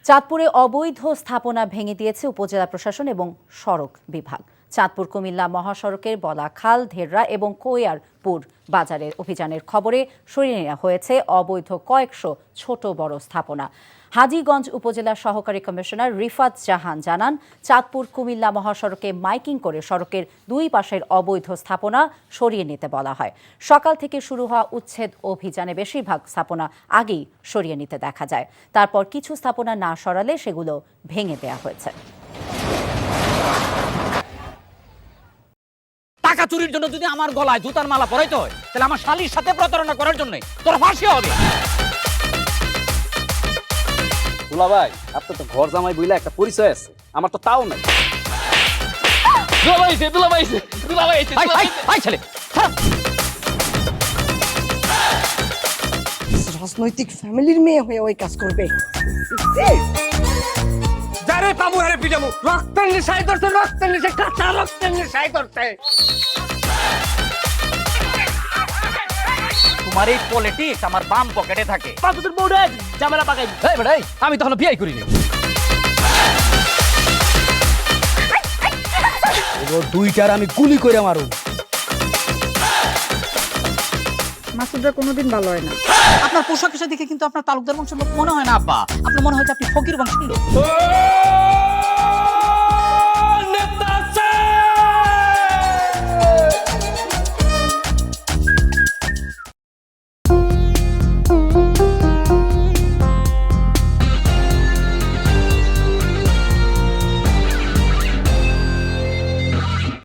চাঁদপুরে অবৈধ স্থাপনা ভেঙে দিয়েছে উপজেলা প্রশাসন এবং সড়ক বিভাগ। চাঁদপুর কুমিল্লা মহাসড়কের বলাখাল, ধেররা এবং কোয়ারপুর বাজারের অভিযানের খবরে সরিয়ে নেওয়া হয়েছে অবৈধ কয়েকশো ছোট বড় স্থাপনা। হাজীগঞ্জ উপজেলা সহকারী কমিশনার রিফাত জাহান জানান, চাঁদপুর কুমিল্লা মহাসড়কে মাইকিং করে সড়কের দুই পাশের অবৈধ স্থাপনা সরিয়ে নিতে বলা হয়। সকাল থেকে শুরু হওয়া উচ্ছেদ অভিযানে বেশিরভাগ স্থাপনা আগেই সরিয়ে নিতে দেখা যায়। তারপর কিছু স্থাপনা না সরালে সেগুলো ভেঙে দেওয়া হয়েছে। টাকা চুরির জন্য যদি আমার গলায় জুতার মালা পরাইতে হয়, তাহলে আমার শালীর সাথে প্রতারণা করার জন্য তোর ফাঁসি হবে। দুলা ভাই, আপনার তো ঘর জামাই বইলা একটা পরিচয় আছে, আমার তো তাও নাই। রাজনৈতিক ফ্যামিলির মেয়ে হয়ে ওই কাজ করবে। যারে পাবো আরে পিটাবো, রক্তের নেশায় ধরতে, রক্তের নেশায়, কাঁচা রক্তের নেশায় ধরতে। তোমার এই পলিটিক্স আমার বাম পকেটে থাকে। পাঁচদের বউরে ঝামেলা পাকাই। এই বেটাই, আমি তখন বিয়ে করিনি। দুইটার আমি গুলি করে মারু। মাসুদরা কোনোদিন ভালো হয় না। আপনার পোশাক আশাক দেখে কিন্তু আপনার তালুকদার বংশের লোক মনে হয় না আব্বা, আপনার মনে হয় যে আপনি ফকির বংশের লোক।